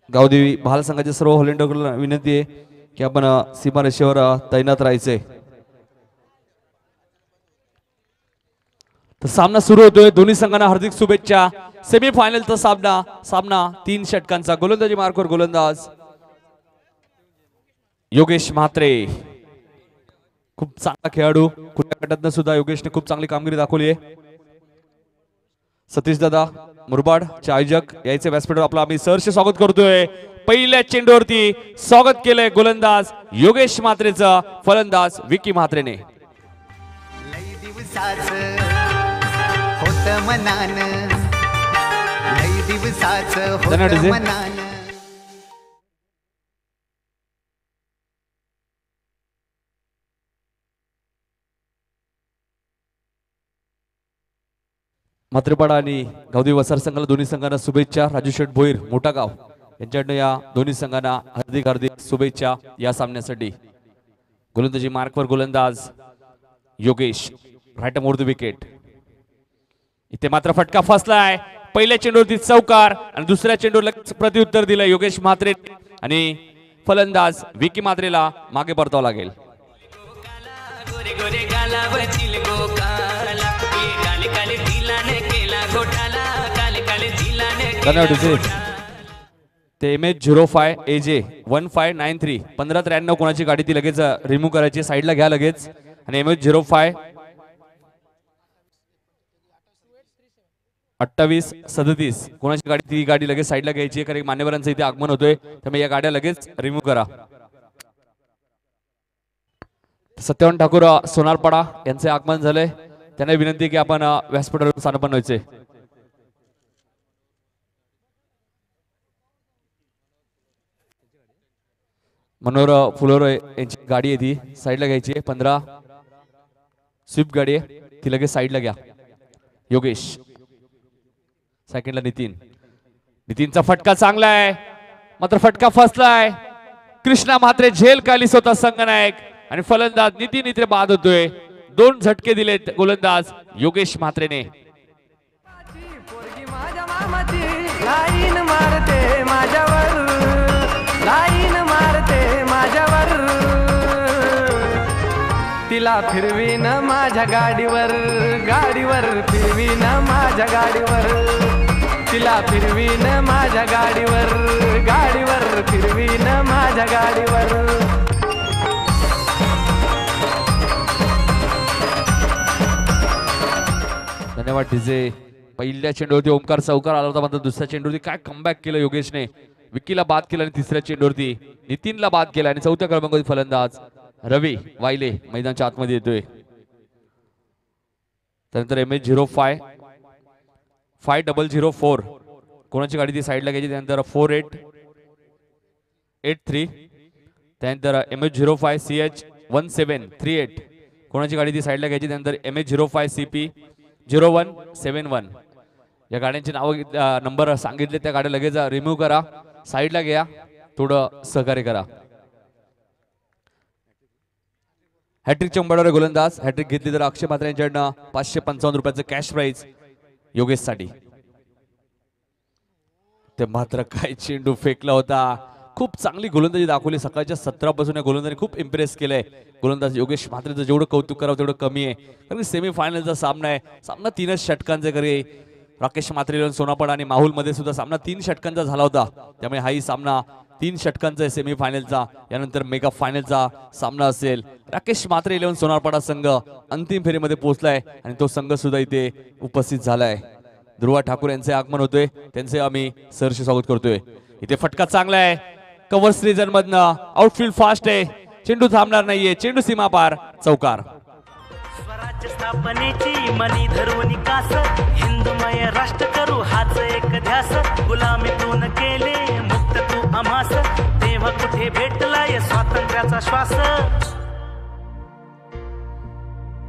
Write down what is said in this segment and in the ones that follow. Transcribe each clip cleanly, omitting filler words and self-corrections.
गावदेवी भाल संघाच्या सर्व व्हॉलेंटियरला विनंती आहे की आपण सीमारेषेवर तैनात राहायचंय। तर सामना सुरू होतोय, दोन्ही संघांना हार्दिक शुभेच्छा। सेमीफायनलचा सामना 3 षटकांचा। गोलंदाजी मार्कवर गोलंदाज योगेश म्हात्रे, खूप चांगला खेळाडू, कुठल्या गटातनं सुद्धा योगेशने खूप चांगली कामगिरी दाखवली आहे। सतीश दादा मुरबाडचे आयोजक यायचे व्यासपीठावर आपलं आम्ही सहर्ष स्वागत करतोय। पहिल्या चेंडूवरती स्वागत केलंय गोलंदाज योगेश म्हात्रेचं, फलंदाज विकी म्हात्रेने। लई दिवसाच होत मनान, लई दिवसाच होत मनान। म्हात्रेपाडा आणि गावदेवी वसार संघाला दोन्ही संघांना शुभेच्छा। राजू शेठ भोईर मोठा गाव यांच्याकडनं या दोन्ही संघांना हार्दिक हार्दिक शुभेच्छा या सामन्यासाठी। गोलंदाजी मार्कवर गोलंदाज Yogesh, right more the wicket. इथे मात्र फटका फसलाय, पहिल्या चेंडूवरती चौकार आणि दुसऱ्या चेंडूवर लगेच प्रत्युत्तर दिलं योगेश म्हात्रे आणि फलंदाज विकी म्हात्रेला मागे परतावं लागेल। ते MH05 AJ 1593 1593 कोणाची गाडी ती लगेच रिमूव्ह करायची, साईडला घ्या लगेच। आणि MH05 2837 कोणाची गाडी ती गाडी लगेच साईडला घ्यायची, कारण मान्यवरांचं इथे आगमन होतोय, त्यामुळे या गाड्या लगेच रिमूव्ह करा। सत्यवान ठाकूर सोनारपाडा यांचे आगमन झाले, त्यांना विनंती की आपण व्यासपीठावर स्थानापन्न व्हायचे। मनोहर फुलोरे यांची गाडी आहे ती साईडला घ्यायची, 15 स्विफ्ट गाडी आहे ती लगेच साईडला घ्या। योगेश सेकंडला नितीनचा फटका चांगला आहे, मात्र फटका फसलाय। कृष्णा म्हात्रे झेल काली स्वतः संघनायक आणि फलंदाज नितीन इथे बाद होतोय। 2 झटके दिलेत गोलंदाज योगेश म्हात्रेने। लाईन मारते माझ्यावर, तिला फिरवीन माझ्या गाडीवर फिरवीन माझ्या गाडीवर, तिला फिरवीन माझ्या गाडीवर फिरवीन माझ्या गाडीवर। धन्यवाद डीजे। पहिल्या चेंडूवरती ओमकार चौकार आला होता, मात्र दुसऱ्या चेंडूवरती काय कमबॅक केलं योगेशने, विकीला बाद केला आणि तिसऱ्या चेंडूवरती नितीनला बाद केला आणि चौथ्या क्रमांकावरती फलंदाज रवी वायले मैदानाच्या आतमध्ये येतोय। त्यानंतर MH05 5004 कोणाची गाडी ती साईडला घ्यायची, त्यानंतर 4883 त्यानंतर MH05 CH 1738 कोणाची गाडी ती साईडला घ्यायची, त्यानंतर MH05 CP 0171 या गाड्यांची नाव नंबर सांगितले, त्या गाड्या लगेच रिमूव्ह करा, साईडला घ्या, थोडं सहकार्य करा। हॅट्रिक चंबळावर गोलंदाज, हॅट्रिक घेतली तर अक्षय म्हात्रे यांच्याकडनं 555 रुपयाचं कॅश प्राइज योगेश साठी। ते मात्र काय चेंडू फेकला होता, खूप चांगली गोलंदाजी दाखवली सकाळच्या 17 पासून या गोलंदाजी खूप इम्प्रेस केलंय गोलंदाज योगेश म्हात्रेचं। जेवढं कौतुक करावं तेवढं कमी आहे, कारण सेमीफायनलचा सामना आहे, सामना 3च षटकांचे करे। राकेश म्हात्रे सोनापाडा आणि माहुल मध्ये सुद्धा सामना 3 षटकांचा झाला होता, त्यामुळे हाही सामना 3 षटकांचा आहे सेमीफायनलचा। यानंतर मेगा फायनलचा सामना असेल। राकेश म्हात्रे 11 सोनारपाडा संघ अंतिम फेरीमध्ये पोहोचलाय आणि तो संघ सुद्धा इथे उपस्थित झालाय। ध्रुवा ठाकूर यांचे आगमन होतोय, त्यांचे आम्ही सहर्ष स्वागत करतोय। इथे फटका चांगला आहे, कव्हर सीझन मधनं आउटफील्ड फास्ट आहे, चेंडू थांबणार नाहीये, चेंडू सीमा पार, चौकार। स्वराज्य स्थापनेची मनी धरून कास, हिंदुमय राष्ट्र करू हाच एक ध्यास, गुलामीतून केले मुक्त तू आम्हास, तेव्हा कुठे भेटलाय स्वातंत्र्याचा श्वास,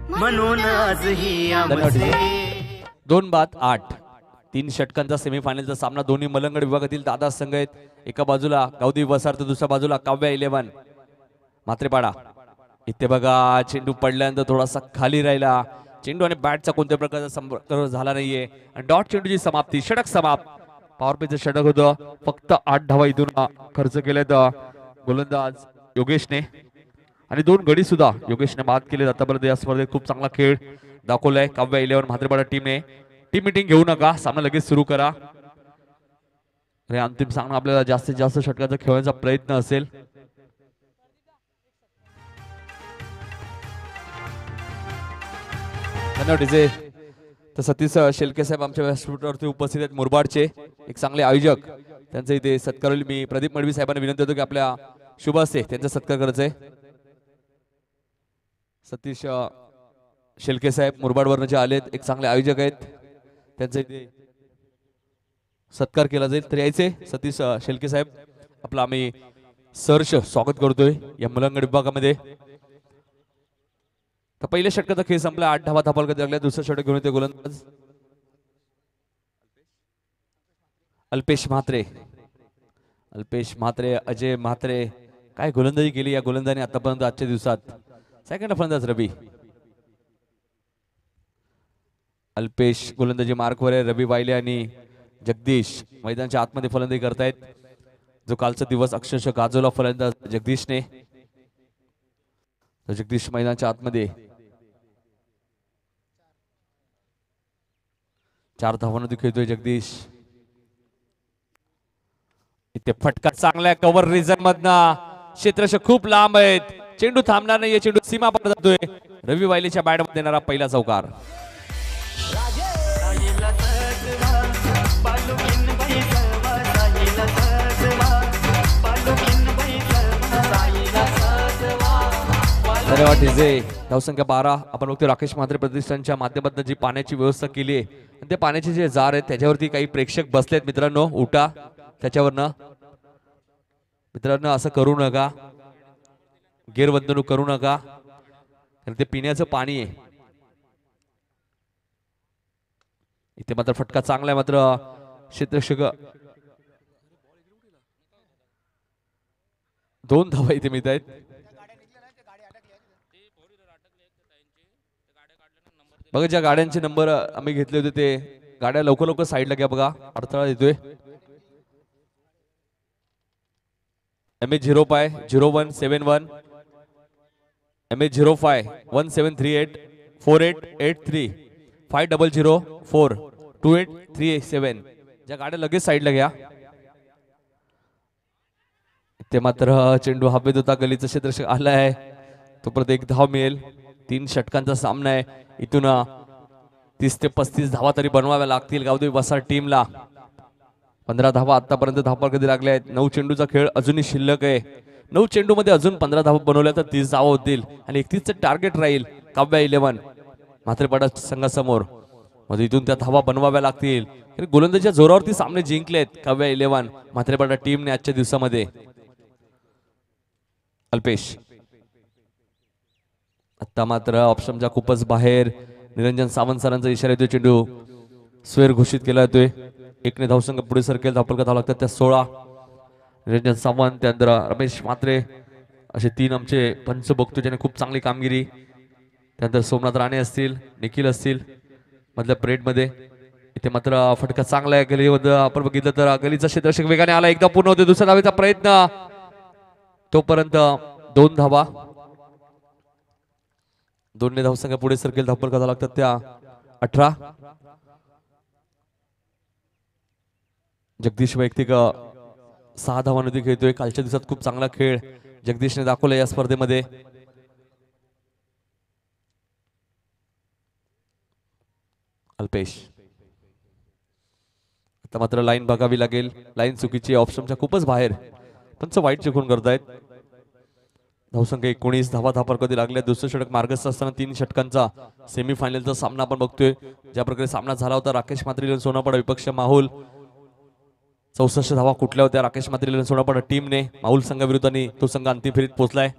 म्हणून आजही आमचे 2-8 3 षटकांचा सेमीफायनलचा सामना। दोन्ही मलंगड विभागातील दादा संघ आहेत, एका बाजूला गावदेवी वसार तर दुसऱ्या बाजूला काव्या 11 म्हात्रेपाडा। इथे बघा चेंडू पडल्यानंतर थोडासा खाली राहिला. चेंडू आणि बॅटचा कोणत्या प्रकारचा संपर्क झाला नाहीये आणि डॉट चेंडूची समाप्ती, षटक समाप्त. पॉवर प्लेचं षटक होतं. फक्त 8 धावा इथून खर्च केलेत गोलंदाज योगेशने आणि 2 गडी सुद्धा योगेशने बाद केले. आतापर्यंत या स्पर्धेत खूप चांगला खेळ दाखवलाय काव्या 11 म्हात्रेपाडा टीमने. टीम मिटिंग घेऊ नका, सामना लगेच सुरू करा. हे अंतिम सामना आपल्याला जास्तीत जास्त षटकाचा खेळण्याचा प्रयत्न असेल. धन्यवाद डीजे. तर सतीश शेलके साहेब आमच्या व्यासपीठावरती उपस्थित आहेत, मुरबाडचे एक चांगले आयोजक. त्यांचा इथे सत्कार होईल. मी प्रदीप मडवी साहेबांना विनंती करतो की आपल्या शुभ हस्ते त्यांचा सत्कार करायचा आहे. सतीश शेलके साहेब मुरबाडवरनं जे आलेत, एक चांगले आयोजक आहेत, त्यांचा इथे सत्कार केला जाईल. तर यायचे सतीश शेलके साहेब, आपला आम्ही सहर्ष स्वागत करतोय या मुलांगड विभागामध्ये. तर पहिल्या षटकाचा खेळ संपला. 8 धावा धापाल करत लागल्या. दुसरं षटक घेऊन येते गोलंदाज अल्पेश म्हात्रे. अल्पेश म्हात्रे, अजय म्हात्रे, काय गोलंदाजी केली या गोलंदाजाने आतापर्यंत आजच्या दिवसात. सेकंड फलंदाज रवी. अल्पेश गोलंदाजी मार्कवर आहे. रवी वायले आणि जगदीश मैदानाच्या आतमध्ये फलंदाजी करतायत. जो कालचा दिवस अक्षरशः गाजवला फलंदाज जगदीशने. जगदीश मैदानाच्या आतमध्ये 4 धावांमध्ये खेळतोय जगदीश. इथे फटका चांगला आहे कव्हर रिजन मधनं. क्षेत्ररक्षक खूप लांब आहेत. चेंडू थांबणार नाहीये. चेंडू सीमा पार जातोय. रवी वायलेच्या बॅट मध्ये देणारा पहिला चौकार. धन्यवाद डीजे. धावसंख्या 12. आपण बघतो राकेश म्हात्रे प्रतिष्ठानच्या माध्यमातून जी पाण्याची व्यवस्था केली आहे, ते पाण्याचे जे जार आहेत त्याच्यावरती काही प्रेक्षक बसलेत. मित्रांनो उठा त्याच्यावरनं. मित्रांनो असं करू नका, गैरवर्तणूक करू नका, कारण ते पिण्याचं पाणी आहे. इथे मात्र फटका चांगला आहे. मात्र क्षेत्ररक्षक 2 धावा इथे मिळत आहेत. बघा ज्या गाड्यांचे नंबर आम्ही घेतले होते ते गाड्या लवकर लवकर साईडला घ्या. बघा अडथळा येतोय. MH05 0171, MH05 1738 4883 5004 28387. ज्या गाड्या लगेच साईडला घ्या. ते मात्र चेंडू हवेत होता. गलीचा क्षेत्ररक्षक आलाय. तो परत 1 धाव मिळेल. 3 षटकांचा सामना आहे. इथून 30 ते 35 धावा तरी बनवाव्या लागतील गावदेवी वसाड टीमला. 15 धावा आतापर्यंत धावा कधी लागल्या आहेत. 9 चेंडूचा खेळ अजूनही शिल्लक आहे. 9 चेंडू मध्ये अजून 15 धावा बनवल्या तर 30 धावा होतील आणि 31चं टार्गेट राहील काव्या 11 म्हात्रेपाडा संघासमोर. म्हणजे इथून त्या धावा बनवाव्या लागतील. गोलंदाजीच्या जोरावरती सामने जिंकलेत काव्या 11 म्हात्रेपाडा टीमने आजच्या दिवसामध्ये. अल्पेश आता मात्र ऑप्शनच्या खूपच बाहेर. निरंजन सावंत सरांचा इशारा येतोय. चेंडू स्वेर घोषित केला जातोय. 1 धावसंघ पुढे सरकेल. धावफलक धावा लागतात त्या 16. निरंजन सावंत, त्यानंतर रमेश म्हात्रे असे 3 आमचे पंच बघतो ज्याने खूप चांगली कामगिरी. त्यानंतर सोमनाथ राणे असतील, निखिल असतील मधल्या परेड मध्ये. इथे मात्र फटका चांगला आहे. गलीमध्ये आपण बघितलं तर गलीचा क्षेत्ररक्षक वेगाने आला. एकदा पूर्ण होते. दुसऱ्या धावेचा प्रयत्न. तोपर्यंत 2 धावा. 2 धावसंख्या पुढे सरकेल. धावफलक धावा लागतात त्या 18. जगदीश वैयक्तिक 6 धावांमध्ये खेळतोय. कालच्या दिवसात खूप चांगला खेळ जगदीशने दाखवला या स्पर्धेमध्ये. अल्पेश आता मात्र लाईन बघावी लागेल. लाईन चुकीची, ऑप्शनच्या खूपच बाहेर. पंच वाईट चुकून करतायत. धावसंख्या 19. धावा धापार कधी लागल्या. दुसरं षटक मार्गस्थ असताना 3 षटकांचा सेमीफायनलचा सामना आपण बघतोय. ज्या प्रकारे सामना झाला होता राकेश म्हात्रे सोनापाडा विपक्ष माहुल. 64 धावा कुठल्या होत्या राकेश म्हात्रे सोनापाडा टीमने माहुल संघाविरुद्ध आणि तो संघ अंतिम फेरीत पोहोचलाय.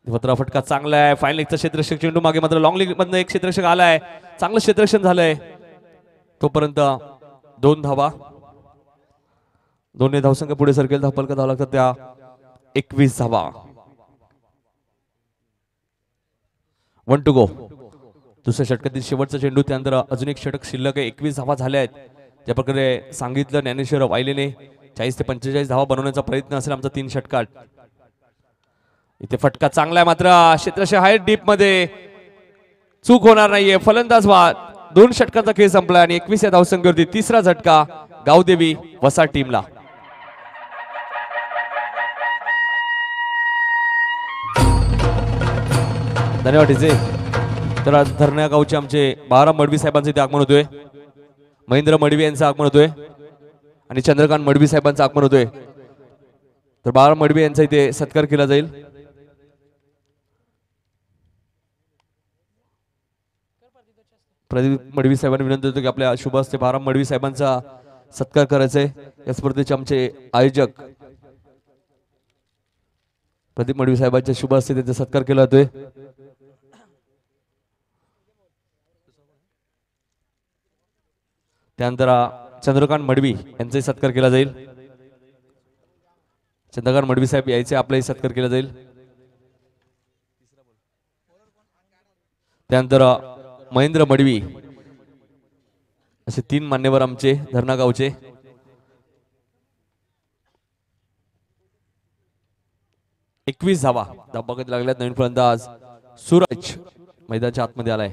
फटका चांगला आहे. फायनल एकचा क्षेत्ररक्षक चेंडू मागे मात्र लॉंग लीग मधनं एक क्षेत्ररक्षक आलाय. चांगलं क्षेत्ररक्षण झालंय. तोपर्यंत 2 धावा. 2 धावसंख्या पुढे सरकेल. धावफलक धावा लागतात त्या 21 धावा. 1 टू गो. दुसऱ्या षटकातील शेवटचा चेंडू, त्यानंतर अजून एक षटक शिल्लक आहे. 21 धावा झाल्या आहेत. ज्या प्रकारे सांगितलं ज्ञानेश्वर वायलेने 40 ते 45 धावा बनवण्याचा प्रयत्न असेल आमचा 3 षटकात. इथे फटका चांगला आहे, मात्र क्षेत्रशः हाय डीप मध्ये चूक होणार नाहीये. फलंदाज बाद. 2 षटकांचा खेळ संपला आणि 21 या धावसंख्येवरती तिसरा झटका गावदेवी वसाड टीमला. धन्यवाद डीजे. तर आज धरण्या गावचे आमचे बाळाराम मडवी साहेबांचे इथे आगमन होतोय. महेंद्र मडवी यांचं आगमन होतोय आणि चंद्रकांत मडवी साहेबांचं आगमन होतोय. तर बाळाराम मडवी यांचा इथे सत्कार केला जाईल. प्रदीप मडवी साहेबांनी विनंती होतो की आपल्या शुभ हस्ते बाळाराम मडवी साहेबांचा सत्कार करायचा आहे. या स्पर्धेचे आमचे आयोजक प्रदीप मडवी साहेबांच्या शुभ हस्ते त्यांचा सत्कार केला जातोय. त्यानंतर चंद्रकांत मडवी यांचाही सत्कार केला जाईल. चंद्रकांत मडवी साहेब यायचे आपलाही सत्कार केला जाईल. त्यानंतर महेंद्र मडवी असे 3 मान्यवर आमचे धरणा गावचे. एकवीस धावा बघत लागल्यात. नवीन फलंदाज सूरज मैदानाच्या आतमध्ये आलाय.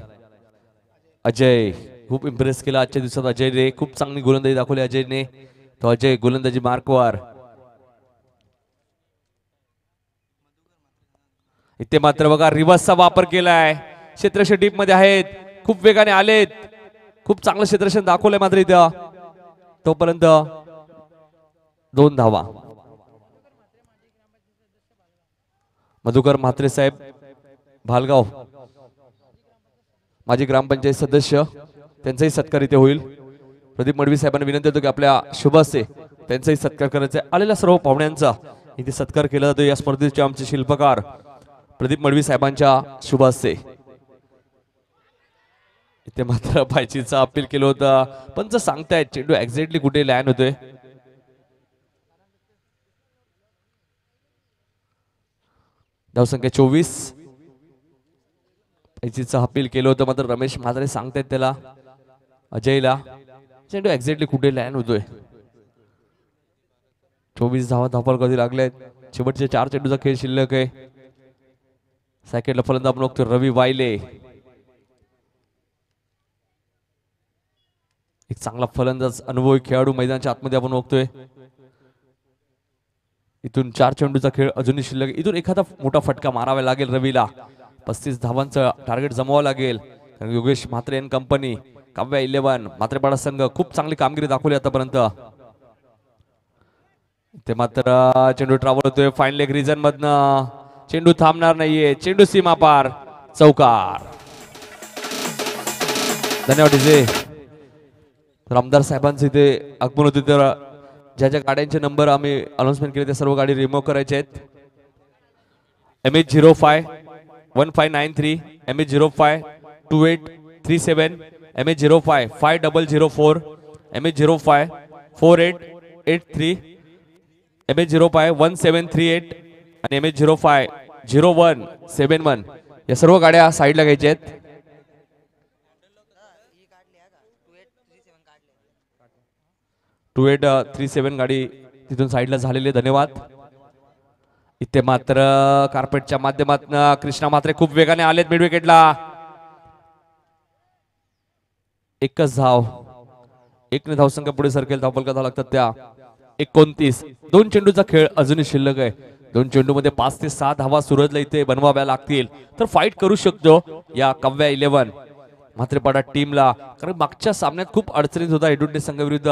अजय खूप इम्प्रेस केला आजच्या दिवसात. अजयने खूप चांगली गोलंदाजी दाखवली. अजयने तो अजय गोलंदाजी मार्कवर. इथे मात्र बघा रिव्हर्सचा वापर केलाय. क्षेत्ररक्षण डीप मध्ये आहेत. खूप वेगाने आलेत. खूप चांगलं क्षेत्ररक्षण दाखवलंय मात्र इथं तोपर्यंत 2 धावा. मधुकर म्हात्रे साहेब भालगाव माजी ग्रामपंचायत सदस्य त्यांचाही सत्कार इथे होईल. प्रदीप मडवी साहेबांना विनंती होतो की आपल्या शुभ हस्ते त्यांचाही सत्कार करायचा आहे. आलेल्या सर्व पाहुण्यांचा इथे सत्कार केला जातो. या स्पर्धेचे आमचे शिल्पकार प्रदीप मडवी साहेबांच्या शुभ हस्ते. इथे मात्र पायचीचा अपील केलं होतं. पंच सांगतायत चेंडू एक्झॅक्टली कुठे लँड होतोय. धावसंख्या 24. पायचीचा अपील केलं होतं मात्र रमेश म्हात्रे सांगतायत त्याला अजयला चेंडू एक्झॅक्टली कुठे लँड होतोय. 24 धावा धावफलक कधी लागलेत. शेवटचे 4 चेंडूचा खेळ शिल्लक आहे. सेकंडला फलंदाज आपण बघतोय रवी वायले. एक चांगला फलंदाज अनुभवी खेळाडू मैदानाच्या आतमध्ये आपण बघतोय. इथून 4 चेंडूचा खेळ अजूनही शिल्लक. इथून एखादा मोठा फटका मारावा लागेल रवीला. 35 धावांचं टार्गेट जमवावं लागेल. योगेश म्हात्रे अँड कंपनी काव्या 11 म्हात्रेपाडा संघ खूप चांगली कामगिरी दाखवली आतापर्यंत. ते मात्र चेंडू ट्रॅव्हल होतोय फाईन लेग रिजन मधनं. चेंडू थांबणार नाहीये. चेंडू सीमा पार चौकार. धन्यवाद डीजे. तर आमदार साहेबांचे इथे आगमन होते. तर ज्या ज्या गाड्यांचे नंबर आम्ही अनाउन्समेंट केले त्या सर्व गाडी रिमूव्ह करायचे आहेत. MH05 1593 MH05 2837 MH05 5004 MH05 4883 MH05 1738 आणि MH05 0171 या सर्व गाड्या साईडला घ्यायच्या आहेत. 2837 गाडी तिथून साईडला झालेली. धन्यवाद. इथे मात्र कार्पेटच्या माध्यमातून कृष्णा म्हात्रे खूप वेगाने आलेत मिड विकेटला. एकच धाव. 1 धावसंख्या पुढे सरकेल. धावफलका धावा लागतात त्या 29. 2 चेंडूचा खेळ अजूनही शिल्लक आहे. 2 चेंडू मध्ये 5 ते 6 धावा सूरजला इथे बनवाव्या लागतील. तर फाईट करू शकतो या काव्या 11 म्हात्रेपाडा टीमला. कारण मागच्या सामन्यात खूप अडचणीत होता एडुटे संघाविरुद्ध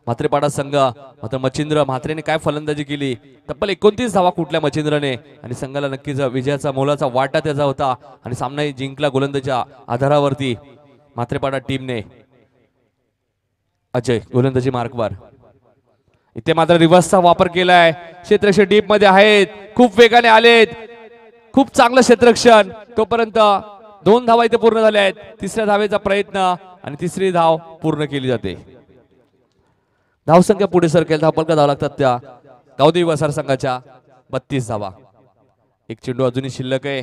म्हात्रेपाडा संघ. मात्र मच्छिंद्र म्हात्रेने काय फलंदाजी केली. तब्बल 29 धावा कुठल्या मच्छिंद्रने आणि संघाला नक्कीच विजयाचा मोलाचा वाटा त्याचा होता आणि सामनाही जिंकला गोलंदाजीच्या आधारावरती म्हात्रेपाडा टीमने. अजय गोलंदाजी मार्कवर. इथे मात्र रिव्हर्सचा वापर केलाय. क्षेत्ररक्षण डीप मध्ये आहेत. खूप वेगाने आलेत. खूप चांगलं क्षेत्ररक्षण. तोपर्यंत 2 धावा इथे पूर्ण झाल्या आहेत. तिसऱ्या धावेचा प्रयत्न आणि तिसरी धाव पूर्ण केली जाते. धावसंख्या पुढे सरकेल. धावफलका धावा लागतात त्या गावदेवी वसार संघाच्या 32 धावा. 1 चेंडू अजूनही शिल्लक आहे.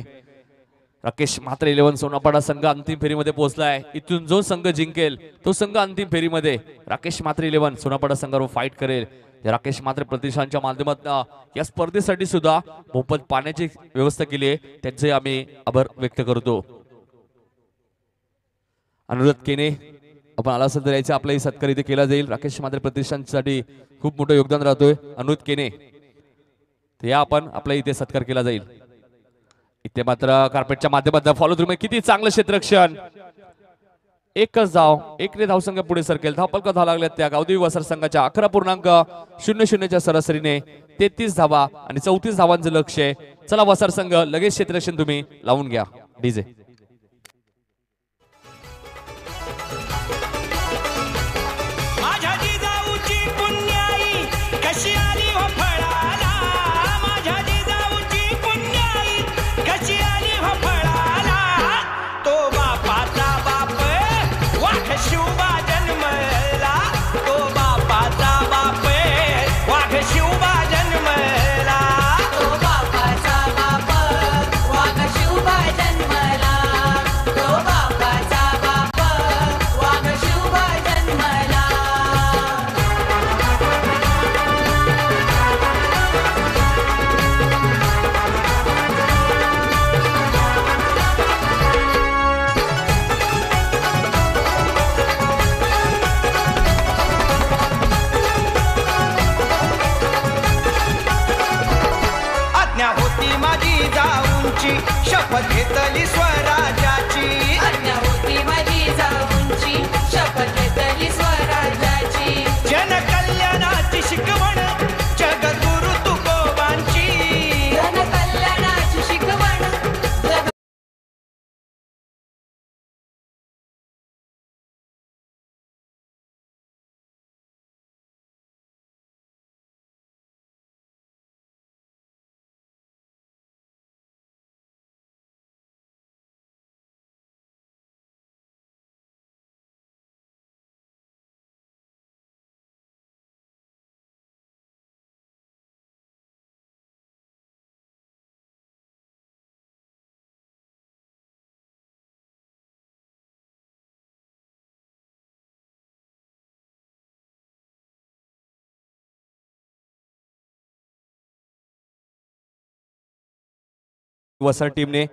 राकेश म्हात्रे 11 सोनापाडा संघ अंतिम फेरीमध्ये पोहोचलाय. इथून जो संघ जिंकेल तो संघ अंतिम फेरीमध्ये राकेश म्हात्रे 11 सोनापाडा संघावर फाईट करेल. राकेश म्हात्रे प्रतिष्ठानच्या माध्यमातून या स्पर्धेसाठी सुद्धा मोफत पाण्याची व्यवस्था केली आहे, त्यांचे आम्ही आभार व्यक्त करतो. अनुराध केने आपण आला असेल तर याचा आपलाही सत्कार इथे केला जाईल. राकेश म्हात्रे प्रतिष्ठानसाठी खूप मोठं योगदान राहतोय अनुराध केने, तर या आपण आपला इथे सत्कार केला जाईल. इथे मात्र कार्पेटच्या माध्यमातून फॉलो थ्रू मध्ये किती चांगलं क्षेत्ररक्षण. एकच धाव, एकने धावसंख्या पुढे सरकेल. धावपलका धाव लागल्यात त्या गावदेवी वसार संघाच्या 11.00 सरासरीने 33 धावा आणि 34 धावांचं लक्ष आहे. चला वसार संघ लगेच क्षेत्ररक्षण तुम्ही लावून घ्या. डीजे शपथ घेतली स्वराज्याची. आज्ञा होती माझी जाऊंची, शपथ घेतली स्वराज्याची. जनकल्याणाची शिकवण जगद्गुरु तुकोबांची. जनकल्याणाची शिकवण वसार टीमने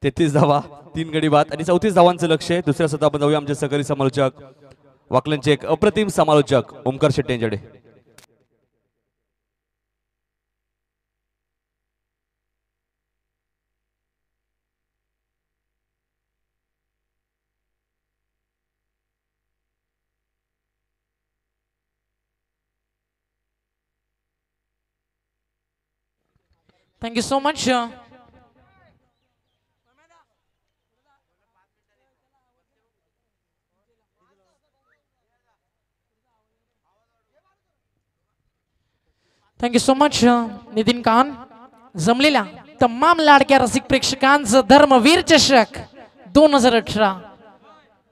33 धावा, 3 गडी बाद आणि 34 धावांचं लक्ष आहे. दुसऱ्या सत्रात आपण जाऊया आमचे सहकारी समालोचक वाकलनचे एक अप्रतिम समालोचक ओमकार शेट्टी यांच्याकडे. Thank you so much. Thank you so much Nitin कान. जमलेल्या तमाम लाडक्या रसिक प्रेक्षकांचं धर्मवीर चषक 2018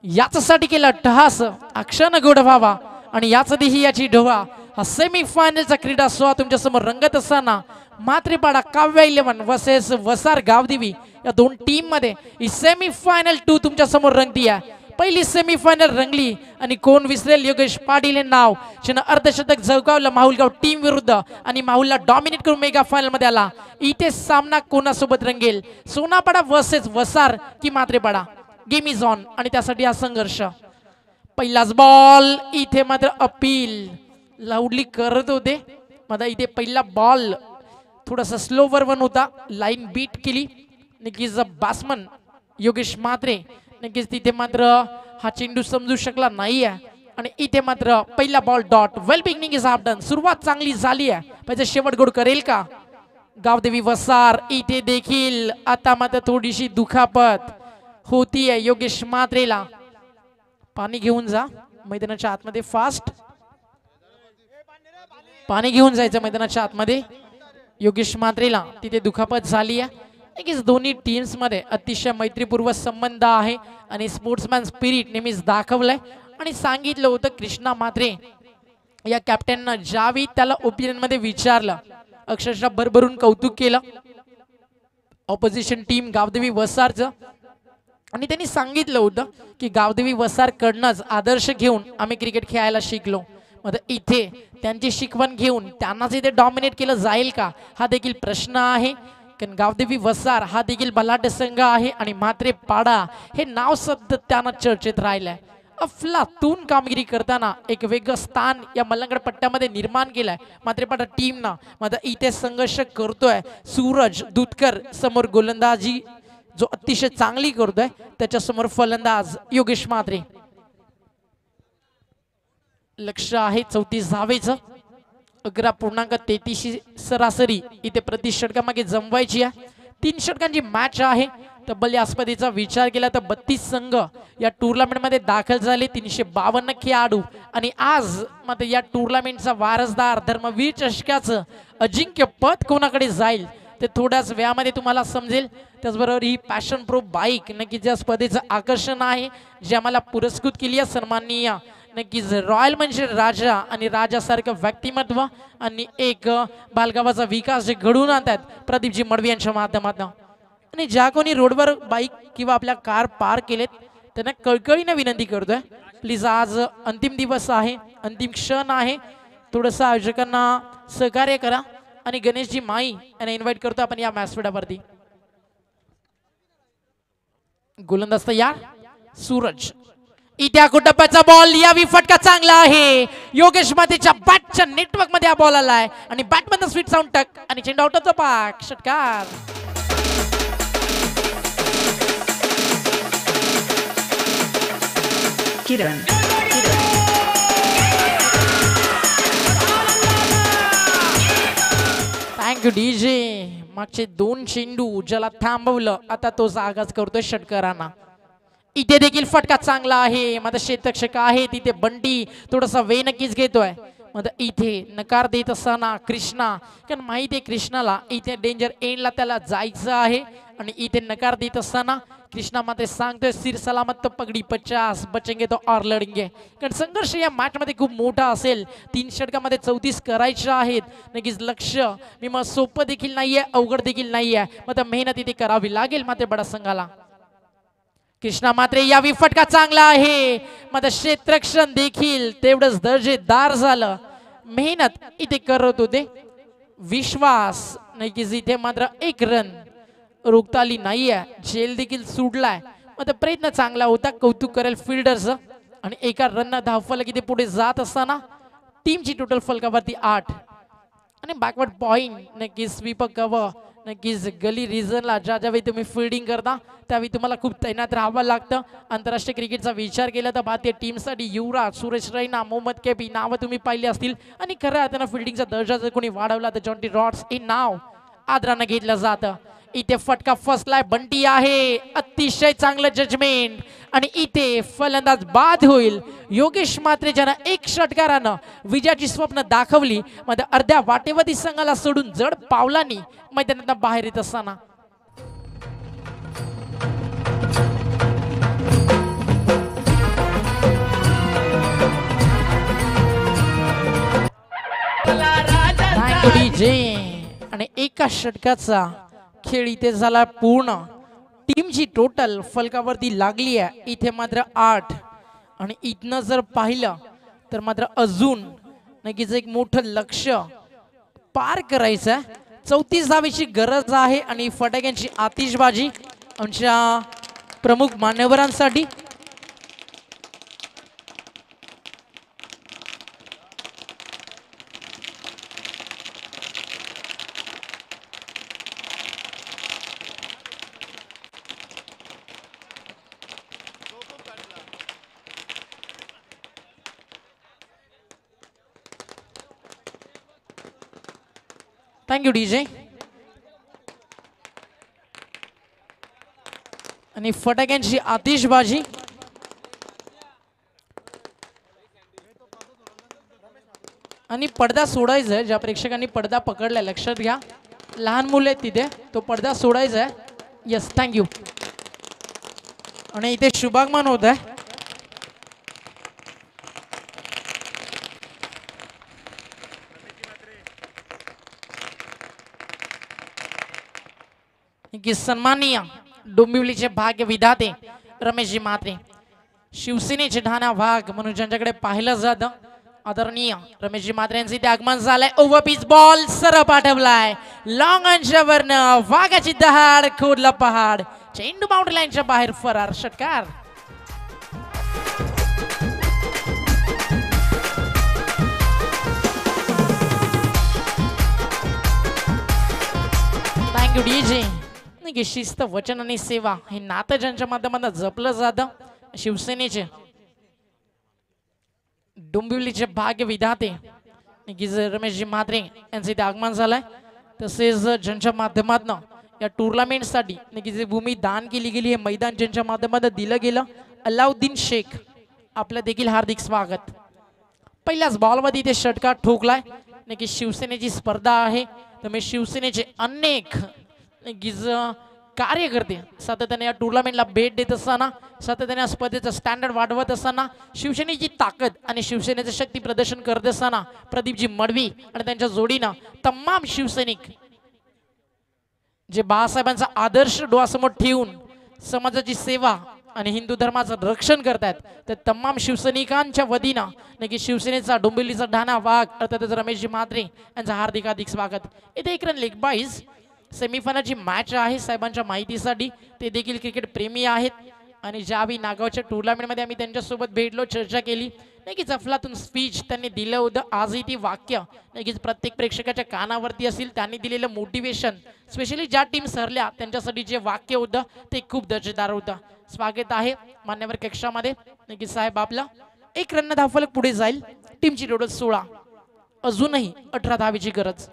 याच्यासाठी केला टहास अक्षण गोड व्हावा आणि याच देही याची ढोवा. हा सेमी फायनलचा क्रीडा सोहळा तुमच्या समोर रंगत असताना मात्रेपाडा काव्य 11 वर्सेस वसार गावदेवी या दोन टीम मध्ये ही सेमी फायनल 2 तुमच्या समोर रंगती आहे. पहिली सेमी फायनल रंगली आणि कोण विसरेल योगेश पाटील हे नाव ज्यानं अर्धशतक झळकावलं माहुलगाव टीम विरुद्ध आणि माहुलला डॉमिनेट करून मेगा फायनल मध्ये आला. इथे सामना कोणासोबत रंगेल, सोनापाडा वर्सेस वसार की मात्रेपाडा. गेम इज ऑन आणि त्यासाठी हा संघर्ष. पहिलाच बॉल इथे मात्र अपील लाऊडली करत होते. माझा इथे पहिला बॉल थोडासा स्लोवर वन होता, लाईन बीट केली नक्कीच बॅट्समन योगेश म्हात्रे. नक्कीच तिथे मात्र हा चेंडू समजू शकला नाही आहे आणि इथे मात्र पहिला ball dot. Well beginning is half done. सुरुवात चांगली झाली आहे, पाहिजे शेवट गोड करेल का गावदेवी वसार. इथे देखील आता मात्र थोडीशी दुखापत होती आहे योगेश म्हात्रेला. पाणी घेऊन जा मैदानाच्या आतमध्ये, फास्ट पाणी घेऊन जायचं मैदानाच्या आतमध्ये. योगेश म्हात्रेला तिथे दुखापत झाली आहे. नक्कीच दोन्ही टीम्स मध्ये अतिशय मैत्रीपूर्व संबंध आहे आणि स्पोर्ट्समॅन स्पिरिट नेहमीच दाखवलंय आणि सांगितलं होतं कृष्णा म्हात्रे या कॅप्टननं ज्यावेळी त्याला ओपिनियन मध्ये विचारलं अक्षरशः भरभरून कौतुक केलं. ऑपोजिशन टीम गावदेवी वसारचं आणि त्यांनी सांगितलं होतं की गावदेवी वसारकडनंच आदर्श घेऊन आम्ही क्रिकेट खेळायला शिकलो. मग इथे त्यांची शिकवण घेऊन त्यांनाच इथे डॉमिनेट केलं जाईल का हा देखील प्रश्न आहे. कारण गावदेवी वसार हा देखील बलाढ्य संघ आहे आणि म्हात्रे पाडा हे नाव सातत्यानं चर्चेत राहिलंय. अफलातून कामगिरी करताना एक वेगळं स्थान या मल्लंगड पट्ट्यामध्ये निर्माण केलंय म्हात्रेपाडा टीमनं. मग इथे संघर्ष करतोय सूरज दुधकर, समोर गोलंदाजी जो अतिशय चांगली करतोय त्याच्या समोर फलंदाज योगेश म्हात्रे. लक्ष आहे 34 धावेचं. 11.33 सरासरी इथे प्रति षटकामागे जमवायची आहे. 3 षटकांची मॅच आहे. तब्बल या स्पर्धेचा विचार केला तर 32 संघ या टुर्नामेंटमध्ये दाखल झाले. 352 खेळाडू आणि आज मात्र या टुर्नामेंटचा वारसदार धर्मवीर चषकाचं अजिंक्य पद कोणाकडे जाईल ते थोड्याच वेळामध्ये तुम्हाला समजेल. त्याचबरोबर ही पॅशन प्रो बाईक नक्कीच या स्पर्धेचं आकर्षण आहे जे आम्हाला पुरस्कृत केली आहे सन्माननीय नक्कीच रॉयल म्हणजे राजा आणि राजासारखं व्यक्तिमत्व आणि एक बालगावाचा विकास जे घडवून आणतात प्रदीपजी मडवी यांच्या माध्यमातून. आणि ज्या कोणी रोडवर बाईक किंवा आपल्या कार पार्क केलेत त्यांना कळकळीने विनंती करतोय प्लीज आज अंतिम दिवस आहे, अंतिम क्षण आहे, थोडंसं आयोजकांना सहकार्य करा. आणि गणेशजी माई यांना इन्व्हाइट करतो आपण या मॅचपीठावरती. गोलंदाज तयार सूरज. इत्या कुटप्प्याचा बॉल यावी फटका चांगला आहे. योगेश मातेच्या बॅटच्या नेटवर्क मध्ये हा बॉल आलाय आणि बॅटमधून स्वीट साऊंड टक आणि चेंडू आउट ऑफ द पार्क. षटकार. किरण थँक्यू डीजे. मागचे 2 चेंडू ज्याला थांबवलं आता तो जागाच करतोय षटकारांना. इथे देखील फटका चांगला आहे. माझा क्षेत्ररक्षक आहे तिथे बंटी थोडासा वे नक्कीच घेतोय. मग इथे नकार देत असताना कृष्णा, कारण माहिती आहे कृष्णाला इथे डेंजर एंडला त्याला जायचं आहे आणि इथे नकार देत असताना कृष्णा मात्र सांगतोय सिर सलामत तो पगडी 50 बचेंगे तो और लढेंगे. कारण संघर्ष या मॅच मध्ये खूप मोठा असेल. 3 षटकामध्ये 34 करायचे आहेत. नक्कीच लक्ष मी मग सोपं देखील नाहीये अवघड देखील नाहीये. मग मेहनत इथे करावी लागेल मात्र बडा संघाला. कृष्णा मात्रे यावी फटका चांगला आहे. मात्र क्षेत्ररक्षण देखील तेवढंच दर्जेदार झालं. मेहनत इथे करत होते. विश्वास नक्कीच इथे मात्र 1 रन रोखता आली नाहीये. झेल देखील सुटलाय. मात्र प्रयत्न चांगला होता. कौतुक करेल फिल्डरचं. आणि एका रन धावफलक इथे पुढे जात असताना टीमची टोटल फलकावरती 8 आणि बॅकवर्ड पॉइंट नक्कीच स्वीप कव्हर नक्कीच गली रिजनला ज्यावेळी तुम्ही फिल्डिंग करता त्यावेळी तुम्हाला खूप तैनात राहावं लागतं. आंतरराष्ट्रीय क्रिकेटचा विचार केला तर भारतीय टीमसाठी युवराज, सुरेश रैना, मोहम्मद कैफी नावं तुम्ही पाहिली असतील. आणि खऱ्या अर्थानं फिल्डिंगचा दर्जा जर कोणी वाढवला तर जॉन्टी रॉड्स हे नाव आदरानं घेतलं जातं. इथे फटका फसलाय. बंटी आहे. अतिशय चांगलं जजमेंट आणि इथे फलंदाज बाद होईल. योगेश मात्रे ज्यानं 1 षटकारानं विजयाची स्वप्न दाखवली मध्ये अर्ध्या वाटेवरती संघाला सोडून जड पावलांनी मैदानात बाहेर येत असताना आणि एका षटकाचा खेळ इथे झाला पूर्ण. टीमची टोटल फलकावरती लागली आहे इथे मात्र 8 आणि इथनं जर पाहिलं तर मात्र अजून नक्कीच एक मोठं लक्ष पार करायचं. 34 धावेची गरज आहे आणि फटाक्यांची आतिषबाजी आमच्या प्रमुख मान्यवरांसाठी. Thank you DJ. आणि फटाक्यांची आतिषबाजी आणि पडदा सोडायचा आहे. ज्या प्रेक्षकांनी पडदा पकडलाय लक्षात घ्या. लहान मुलं आहेत तिथे तो पडदा सोडायचा आहे. Yes thank you. आणि इथे शुभागमन होत आहे. की सन्माननीय डोंबिवलीचे भाग्य विधाते रमेशजी म्हात्रे, शिवसेनेचे ठाणा वाघ म्हणून ज्यांच्याकडे पाहिलं जातं आदरणीय रमेशजी म्हात्रे यांचे इथे आगमन झालंय. ओव्हर पिच बॉल सरळ पाठवलाय लॉंग अंशावरनं, वाघाची दहाड खोडला पहाड, चेंडू बाउंड्री लाईनच्या बाहेर फरार. षटकार. Thank you DJ. शिस्त, वचन आणि सेवा हे नातं ज्यांच्या माध्यमातून जपलं जातं शिवसेनेचे डोंबिवलीचे भाग्य विधाते रमेशजी म्हात्रे यांचं इथे आगमन झालंय. तसेच ज्यांच्या माध्यमातून या टुर्नामेंटसाठी जी भूमी दान केली गेली हे मैदान ज्यांच्या माध्यमातून दिलं गेलं अलाउद्दीन शेख, आपलं देखील हार्दिक स्वागत. पहिल्याच बॉलमध्ये इथे षटकार ठोकलाय. नक्की शिवसेनेची स्पर्धा आहे त्यामुळे शिवसेनेचे अनेक कार्यकर्ते सातत्याने या टुर्नामेंटला भेट देत असताना, सातत्याने या स्पर्धेचं स्टँडर्ड वाढवत असताना, शिवसेनेची ताकद आणि शिवसेनेचं शक्ती प्रदर्शन करत असताना प्रदीपजी मडवी आणि त्यांच्या जोडीनं तमाम शिवसैनिक जे बाळासाहेबांचा आदर्श डोळ्यासमोर ठेवून समाजाची सेवा आणि हिंदू धर्माचं रक्षण करतायत, तर तमाम शिवसैनिकांच्या वतीनं नक्की शिवसेनेचा डोंबिवलीचा ठाणा वाघ अर्थातच रमेशजी म्हात्रे यांचं हार्दिक हार्दिक स्वागत. इथे एक रन लेग बाईज सेमीफायनलची मॅच आहे. साहेबांच्या माहितीसाठी ते देखील क्रिकेट प्रेमी आहेत आणि ज्यावेळी नागावच्या टुर्नामेंटमध्ये आम्ही त्यांच्यासोबत भेटलो, चर्चा केली, नक्कीच अफलातून स्पीच त्यांनी दिलं होतं. आजही ती वाक्य नक्कीच प्रत्येक प्रेक्षकाच्या कानावरती असतील. त्यांनी दिलेलं मोटिवेशन, स्पेशली ज्या टीम्स हरल्या त्यांच्यासाठी जे वाक्य होतं ते खूप दर्जेदार होतं. स्वागत आहे मान्यवर कक्षामध्ये. नक्कीच साहेब आपला एक रन धावफलक पुढे जाईल. टीमची टोटल 16, अजूनही 18 धावेची गरज.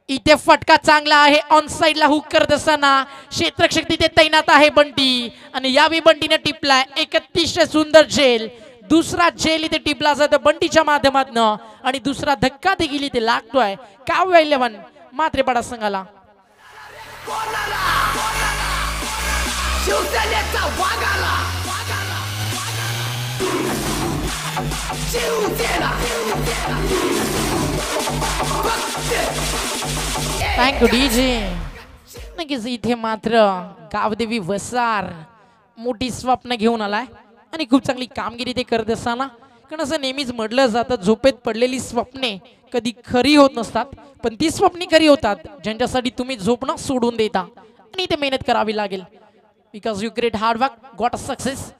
इथे फटका चांगला आहे ऑन साइडला हुक करत असताना क्षेत्ररक्षक तिथे तैनात आहे बंटी आणि यावेळी बंटीने टिपलाय एक अतिशय सुंदर झेल. दुसरा झेल इथे टिपला जातो बंटीच्या माध्यमातून आणि दुसरा धक्का देखील इथे लागतोय काव्य 11 म्हात्रेपाडा संघाला. Thank you DJ. नक्कीच इथे मात्र गावदेवी वसार मोठी स्वप्न घेऊन आलाय आणि खूप चांगली कामगिरी ते करत असताना, कारण असं नेहमीच म्हटलं जातं झोपेत पडलेली स्वप्ने कधी खरी होत नसतात, पण ती स्वप्ने खरी होतात ज्यांच्यासाठी तुम्ही झोपणं सोडून देता आणि इथे मेहनत करावी लागेल. Because you great hard work got a success.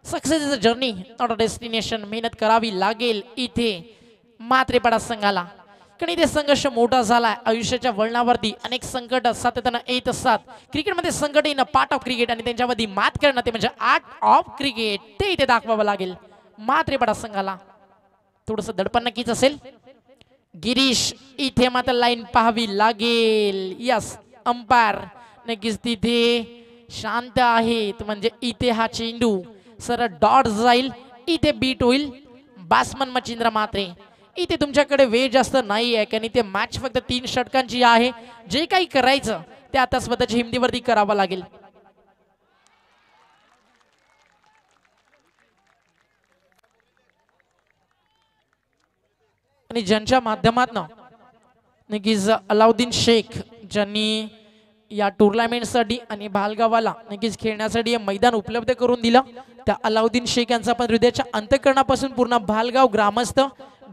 Success is a journey not a destination. मेहनत करावी लागेल इथे म्हात्रेपाडा संघाला, कारण इथे संघर्ष मोठा झालाय. आयुष्याच्या वळणावरती अनेक संकट सातत्यानं येत असतात. क्रिकेटमध्ये संकट येणं पार्ट ऑफ क्रिकेट आणि त्यांच्यावरती मात करणं ते म्हणजे आर्ट ऑफ क्रिकेट, ते इथे दाखवावं लागेल म्हात्रेपाडा संघाला. थोडस दडपण नक्कीच असेल. गिरीश इथे मात्र लाईन पाहावी लागेल. यस, अंपायर नक्कीच तिथे शांत आहेत, म्हणजे इथे हा चेंडू सरळ डॉट जाईल, इथे बीट होईल बॅट्समन मच्छिंद्र म्हात्रे. इथे तुमच्याकडे वेळ जास्त नाही आहे, कारण इथे मॅच फक्त 3 षटकांची आहे. जे काही करायचं ते आता स्वतःच्या हिमतीवरती करावं लागेल. आणि ज्यांच्या माध्यमातून नक्कीच अलाउद्दीन शेख ज्यांनी या टुर्नामेंटसाठी आणि भालगावाला नक्कीच खेळण्यासाठी हे मैदान उपलब्ध करून दिलं, त्या अलाउद्दीन शेख यांचा आपण हृदयाच्या अंतःकरणापासून पूर्ण भालगाव ग्रामस्थ,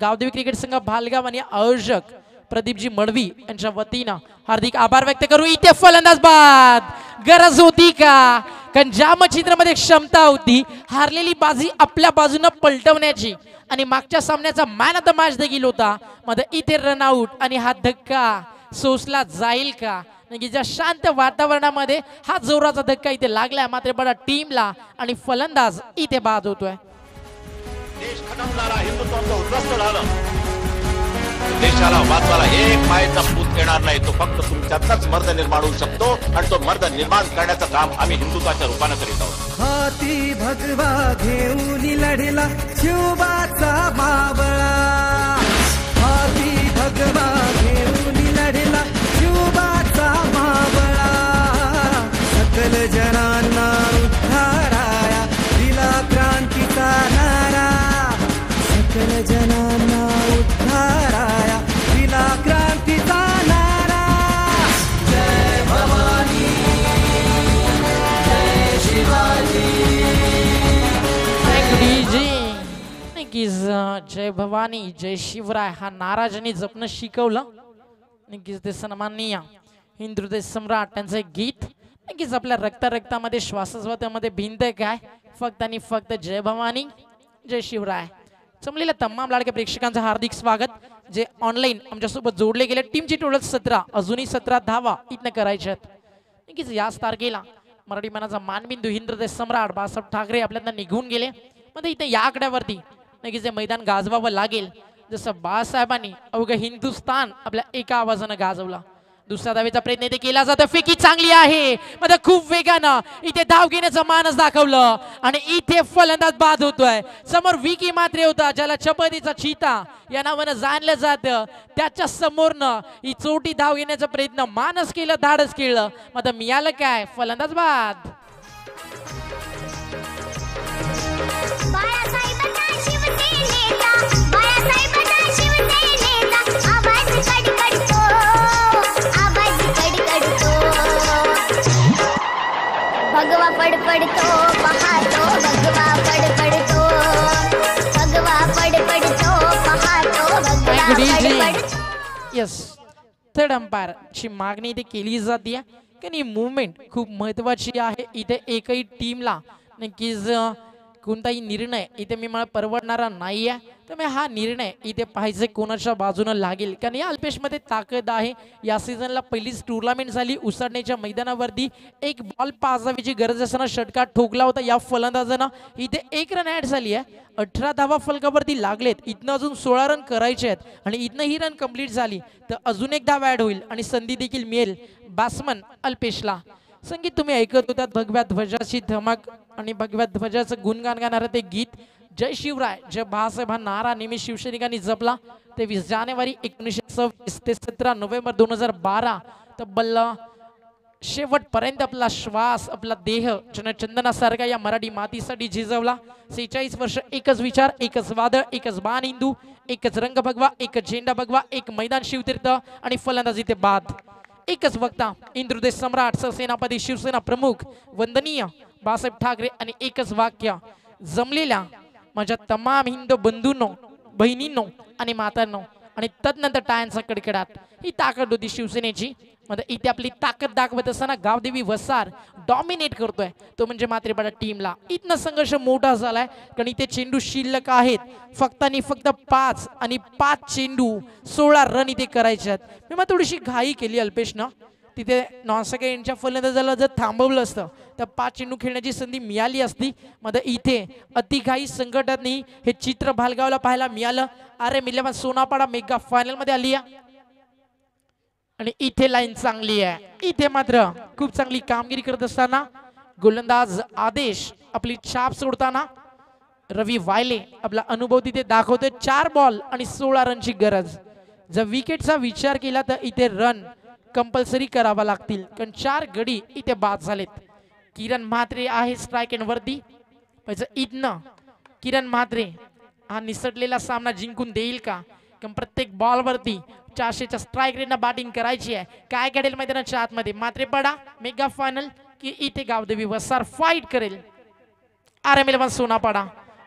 गावदेवी क्रिकेट संघ भालगाव आणि आयोजक प्रदीपजी मडवी यांच्या वतीनं हार्दिक आभार व्यक्त करू. इथे फलंदाज बाद. गरज होती का? कारण ज्या मच्छिंद्रमध्ये क्षमता होती हारलेली बाजी आपल्या बाजूनं पलटवण्याची आणि मागच्या सामन्याचा मॅन ऑफ द मॅच देखील होता, मध्ये इथे रनआउट आणि हा धक्का सोसला जाईल का? ज्या शांत वातावरणामध्ये हा जोराचा धक्का इथे लागलाय मात्र बडा टीमला आणि फलंदाज इथे बाद होतोय. देश खटवणारा हिंदुत्वाचं उद्ध्वस्त झालं. देशाला वाचवायला एक मायेचा पूत येणार नाही, तो फक्त तुमच्यातच मर्द निर्माण होऊ शकतो आणि तो मर्द निर्माण करण्याचं काम आम्ही हिंदुत्वाच्या रूपानं करीत आहोत. हाती भगवा घेऊन लढला शिवबाचा मावळा, हाती भगवा घेऊन लढला शिवबाचा मावळा, सकल जनांना उद्धाराया दिला क्रांतीचा नारा, सकल जनांना उद्धाराया दिला क्रांतीचा नारा. जय भवानी नक्कीच जय भवानी जय शिवराय हा नारा ज्यांनी जपणं शिकवलं नक्कीच ते सन्माननीय हिंदुदेश सम्राट त्यांचं एक गीत नक्कीच आपल्या रक्तामध्ये श्वासस्वासामध्ये भिंत काय फक्त आणि फक्त जय भवानी जय शिवराय. जमलेल्या तमाम लाडक्या प्रेक्षकांचं हार्दिक स्वागत. जे ऑनलाईन आमच्यासोबत जोडले गेले टीमची टोटल 17 अजूनही 17 धावा इथनं करायच्या आहेत. नक्कीच याच तारखेला मराठी मनाचा मानबिंदू हिंदुदेश सम्राट बाळासाहेब ठाकरे आपल्याला निघून गेले. मध्ये इथे या आकड्यावरती नक्कीच हे मैदान गाजवावं लागेल जसं बाळासाहेबांनी अवघं हिंदुस्थान आपल्या एका आवाजानं गाजवला. दुसऱ्या धावेचा प्रयत्न इथे केला जातो. फेकी चांगली आहे मध्ये खूप वेगानं इथे धाव घेण्याचं मानस दाखवलं आणि इथे फलंदाज बाद होतोय. समोर विकी मात्रे होता ज्याला चपदीचा चीता या नावानं जाणलं जातं. त्याच्या समोरनं ही चोटी धाव घेण्याचा प्रयत्न मानस केलं धाडस केलं मध्ये मिळालं काय फलंदाज बाद. भगवा पडपडतो पाहतो भगवा पडपडतो भगवा पडपडतो पाहतो भगवा. यस थर्ड अंपायर ची मागणी इथे केली जाते कारण ही मुवमेंट खूप महत्वाची आहे. इथे एकही टीमला नक्कीच कोणताही निर्णय इथे मी मला परवडणारा नाही आहे. त्यामुळे हा निर्णय इथे पाहिजे कोणाच्या बाजूने लागेल कारण या अल्पेशमध्ये ताकद आहे. या सीझनला पहिलीच टुर्नामेंट झाली उसाडण्याच्या मैदानावरती एक बॉल पास जावीची गरज असताना षटकार ठोकला होता या फलंदाजानं. इथे 1 रन ऍड झाली आहे. 18 धावा फलकावरती लागलेत. इथनं अजून 16 रन करायचे आहेत आणि इथनं ही रन कंप्लीट झाली तर अजून एक धाव ऍड होईल आणि संधी देखील मिळेल बॅट्समन अल्पेशला. संगीत तुम्ही ऐकत होतात भगव्या ध्वजाची धमक आणि भगव्या ध्वजाचं गुणगान गाणारं ते गीत जय शिवराय जय बाळासाहेब हा नारा नेहमी शिवसैनिकांनी जपला. 23 जानेवारी 1926 ते 17 नोव्हेंबर 2012 तब्बल शेवटपर्यंत आपला श्वास आपला देह चंदनासारखा या मराठी मातीसाठी झिजवला. 46 वर्ष एकच विचार एकच वादळ एकच बाण हिंदू एकच रंग भगवा एकच झेंडा भगवा एक मैदान शिवतीर्थ आणि फलंदाजी ते बाद. एकच वक्ता हिंदुदेश सम्राट सरसेनापती शिवसेना प्रमुख वंदनीय बाळासाहेब ठाकरे आणि एकच वाक्य जमलेल्या माझ्या तमाम हिंदू बंधूंनो बहिणींनो आणि मातांनो आणि तदनंतर टाळ्यांचा कडकडाट. ही ताकद होती शिवसेनेची. मध्ये इथे आपली ताकद दाखवत असताना गावदेवी वसार डॉमिनेट करतोय तो म्हणजे मात्रेपाडा टीमला. इथनं संघर्ष मोठा झालाय कारण इथे चेंडू शिल्लक आहेत फक्त आणि फक्त 5 आणि 5 चेंडू 16 रन इथे करायचे आहेत. मी मग थोडीशी घाई केली अल्पेशनं. तिथे नॉनसके यांच्या फलंदाजाला जर थांबवलं असतं तर 5 चेंडू खेळण्याची संधी मिळाली असती. मध्ये इथे अतिघाई संकटांनी हे चित्र भालगावला पाहायला मिळालं. अरे मिलेवा सोनापाडा मेगा फायनल मध्ये आली आहे आणि इथे लाईन चांगली आहे. इथे मात्र खूप चांगली कामगिरी करत असताना गोलंदाज आदेश आपली छाप सोडताना रवी वायले आपला अनुभव तिथे दाखवतोय. 4 बॉल आणि 16 रनची गरज. जर विकेटचा विचार केला तर इथे रन कंपल्सरी करावा लागतील कारण 4 गडी इथे बाद झालेत. किरण म्हात्रे आहे स्ट्राइक एंड वरती. इथनं किरण म्हात्रे हा निसटलेला सामना जिंकून देईल का कारण प्रत्येक बॉल वरती 400च्या स्ट्राइक रेटनं बॅटिंग करायची आहे. काय घडेल मैदानाच्या आतमध्ये मात्रेपाडा मेगा फायनल की इथे गावदेवी वसार फाईट करेल. आरएमएल सोनापाडा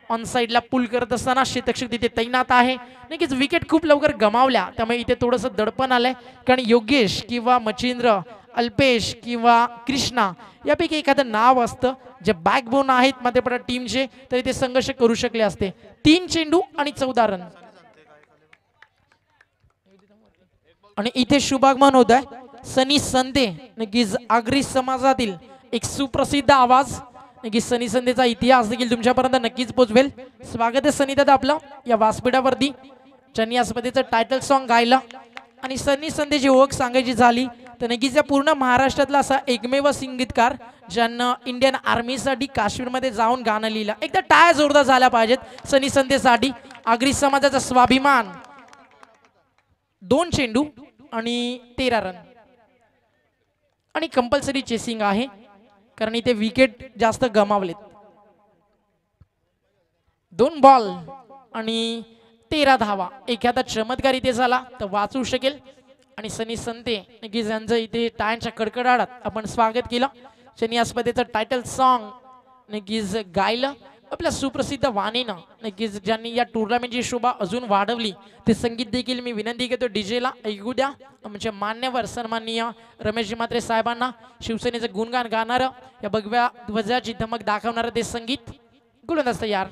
ऑन साइडला पुल करत असताना शेतक्षक तिथे तैनात आहे. नक्कीच विकेट खूप लवकर गमावल्या त्यामुळे इथे थोडंसं दडपण आलंय कारण योगेश किंवा मच्छिंद्र अल्पेश किंवा कृष्णा यापैकी एखादं नाव असतं जे बॅकबोन आहेत मात्रेपाडा टीमचे तर इथे संघर्ष करू शकले असते. 3 चेंडू आणि 14 रन आणि इथे शुभागमन होत आहे सनी संदे. नक्कीच आगरी समाजातील एक सुप्रसिद्ध आवाज. नक्कीच सनी संदेचा इतिहास देखील तुमच्यापर्यंत नक्कीच पोहोचवेल. स्वागत आहे सनी दादा आपलं या व्यासपीठावरती. ज्यांनी या स्पर्धेचं टायटल सॉन्ग गायलं आणि सनी संदेची ओळख सांगायची झाली तर नक्कीच या पूर्ण महाराष्ट्रातला असा एकमेव संगीतकार ज्यांना इंडियन आर्मीसाठी काश्मीरमध्ये जाऊन गाणं लिहिलं. एकदा टाळ्या जोरदार झाल्या पाहिजेत सनी संदेसाठी. आगरी समाजाचा स्वाभिमान. 2 चेंडू आणि 13 रन आणि कंपल्सरी चेसिंग आहे कारण इथे विकेट जास्त गमावलेत. 2 बॉल आणि 13 धावा. एखादा चमत्कार इथे झाला तर वाचू शकेल आणि सनी संते नक्कीच यांचं इथे टाळ्यांच्या कडकडाटात आपण स्वागत केलं. शनी या स्पर्धेचं टायटल सॉन्ग नक्कीच गायलं. आपल्या सुप्रसिद्ध वाणीनं नक्कीच ज्यांनी या टुर्नामेंटची शोभा अजून वाढवली ते संगीत देखील मी विनंती करतो डीजेला ऐकू द्या. म्हणजे मान्यवर सन्माननीय रमेशजी म्हात्रे साहेबांना शिवसेनेचं गुणगान गाणारं या भगव्या ध्वजाची धमक दाखवणारं ते संगीत गोलंदाज तयार.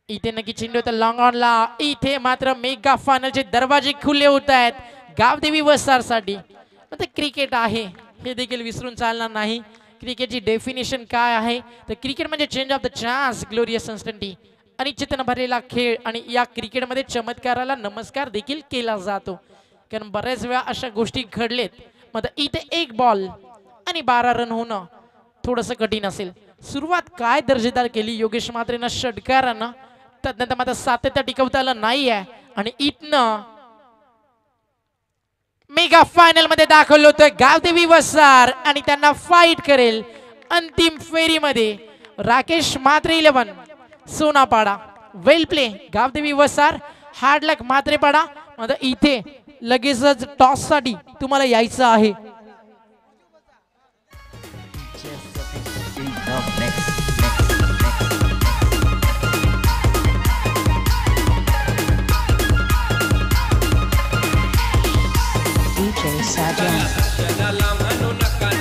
इथे नक्की चेंडू होता लॉंग ऑनला. इथे मात्र मेगा फायनलचे दरवाजे खुले होत आहेत गावदेवी वसारसाठी. आता क्रिकेट आहे हे देखील विसरून चालणार नाही. क्रिकेटची डेफिनेशन काय आहे तर क्रिकेट म्हणजे change of the chance, glorious uncertainty, अनिश्चिततेने भरलेला खेळ. आणि या क्रिकेटमध्ये चमत्काराला नमस्कार देखील केला जातो कारण बऱ्याच वेळा अशा गोष्टी घडलेत. मग इथे एक बॉल आणि 12 रन होणं थोडंसं कठीण असेल. सुरुवात काय दर्जेदार केली योगेश म्हात्रेनं षटकारानं, त्यानंतर मात्र सातत्य टिकवता आलं नाही आहे. आणि इथनं मेगा फायनल मध्ये दाखवलं होतं गावदेवी वसार आणि त्यांना फाईट करेल अंतिम फेरीमध्ये राकेश म्हात्रे 11 सोनापाडा. वेल प्ले गावदेवी वसार, हार्ड लक म्हात्रेपाडा. आता इथे लगेचच टॉस साठी तुम्हाला यायचं आहे. next